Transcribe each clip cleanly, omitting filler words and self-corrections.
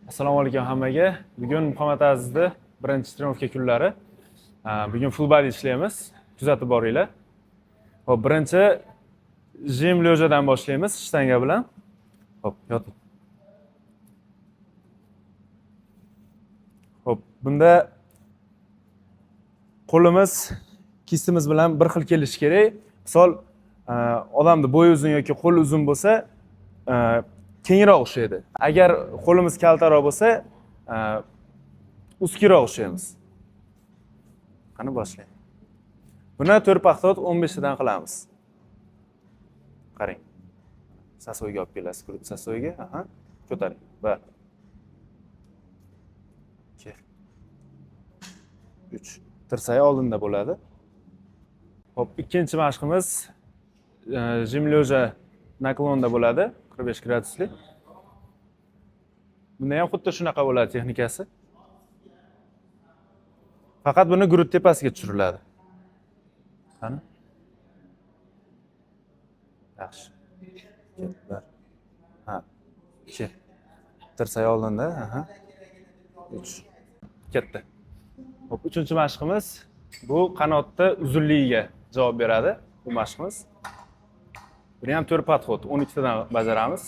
Assalomu alaykum hammaga. Bugun Muhammad Azizda birinchi trenovka kunlari. Bugun full body ishlaymiz. Kuzatib boringlar. Xo'p, birinchi jim lyojadan boshlaymiz shtanga bilan. Xo'p, yoting. Xo'p, bunda qo'limiz kistimiz bilan bir xil kelishi kerak. Misol, odamning bo'yi uzun yoki qo'li uzun bo'lsa, kengroq ushlaydi. Agar qo'limiz kaltaroq bo'lsa, uskiroq ushlaymiz. Qani boshlaymiz. Buni 4 paxta 15 tadan qilamiz. Qarang. Sasoyga olib kelasiz, kurut sasoyga. Aha. Ko'taring. 1 2 3. Tirsay oldinda bo'ladi. Xo'p, ikkinchi mashqimiz jim lyoja naklonda bo'ladi. 45 graduslik. Bunda ham xuddi shunaqa bo'ladi texnikasi. Faqat buni grud tepasiga tushiriladi. Qani? Yaxshi. 1 ha. 2. Tirsay oldinda, aha. 3. Ketdi. Xo'p, uchinchi mashqimiz bu qanotda uzunligiga javob beradi bu mashqimiz. Buni ham 4 podxod 12 tadan bajaramiz.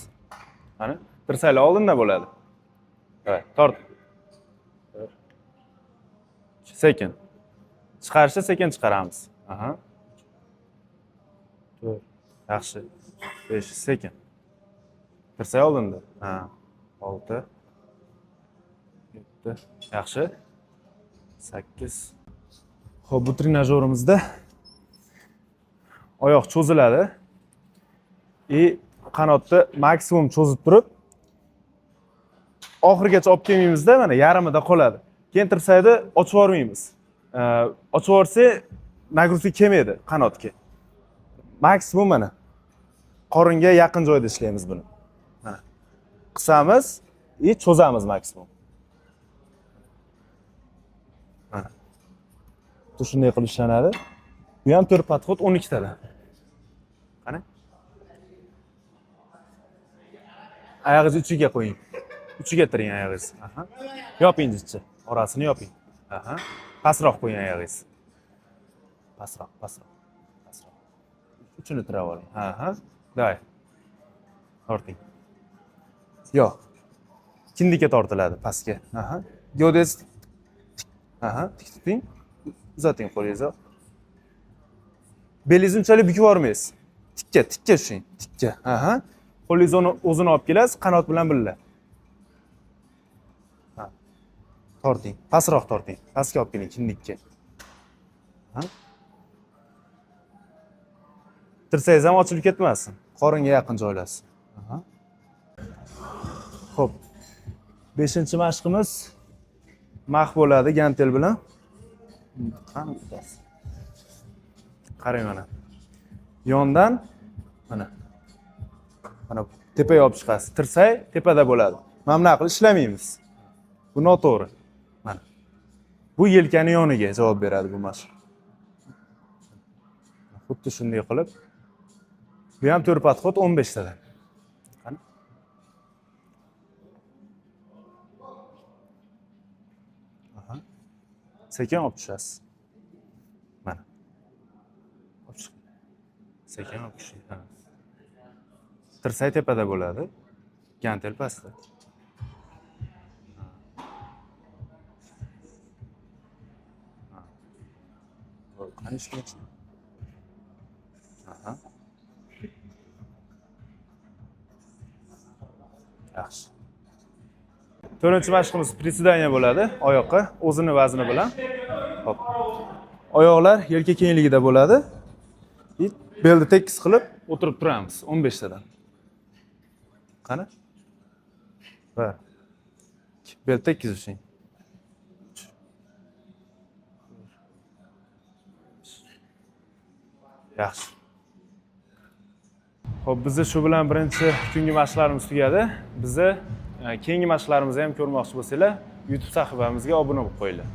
Qani? Tirsaylar oldinda bo'ladi. Evet, tort. Sekin. Chiqarishda sekin chiqaramiz. Aha. 4. Yaxshi. 5 sekin. Tirsay oldinda. Ha. 6. 7. Yaxshi. 8. Xo'p, bu trenajyorimizda oyoq cho'ziladi. Qanotni maksimum cho'zib turib, oxirigacha olib kelmaymizda, mana yarmida qoladi. Keyin tirsayni ochib yormaymiz. Ochib yorsa, nagruzka kelmaydi qanotga. Maksimum mana qoringa yaqin joyda ishlaymiz buni. Mana. Qisamiz, cho'zamiz maksimum. Mana. Shunday qilib ishlanadi. Bu ham 4 podxod 12 tadan. Qani? Oyog'ingizni uchiga qo'ying. Uchiga tiring oyog'ingizni. Aha. Yoping jichcha. Orasini yoping. Aha. Pastroq qo'ying oyog'ingizni. Pastroq. Uchini tirab oling. Aha. Davay. Torting. Yo'q. Kindikka tortiladi pastga. Aha. Gavdangiz aha, tik tuting. Uzating qo'lingizni. Belingizni unchalik bukib yormaysiz. Tikka tushing. Tikka. Aha. Qo'lingizni o'zini olib kelasiz, qanot bilan birga. Ha. Torting. Pastroq torting. Pastga olib keling kindikka. Ha. Tirsangiz ham ochilib ketmasin. Qoringa yaqin joylashsin. Aha. Xo'p. 5-mashqimiz max bo'ladi gantel bilan. Qani tutasiz. Qarang mana. Yondan mana. Mana tepaga olib chiqasiz. Tirsay tepada bo'ladi. Mana bunaqa qilib ishlamaymiz. Bu noto'g'ri. Mana. Bu yelkani yoniga javob beradi bu mashq. Xuddi shunday qilib. Bu ham 4 podxod 15 tadan. Qani? Aha. Sekin olib tushasiz. Mana. Olib chiq. Sekin olib tushing. Tirsay tepada bo'ladi. Gantel pastda. Qani ishlayapsiz? Aha. Yaxshi. 4-mashqimiz prisedaniya bo'ladi, oyoqqa o'zini vazni bilan. Hop. Oyoqlar yelka kengligida bo'ladi. Belni tekis qilib o'tirib turamiz 15 tadan. Qani? 1 2 bel tekis ushing. Yaxshi. Xo'p, bizni shu bilan birinchi kungi mashqlarimiz tugadi. Bizni keyingi mashqlarimizni ham ko'rmoqchi bo'lsanglar, YouTube sahifamizga obuna bo'lib qo'yinglar.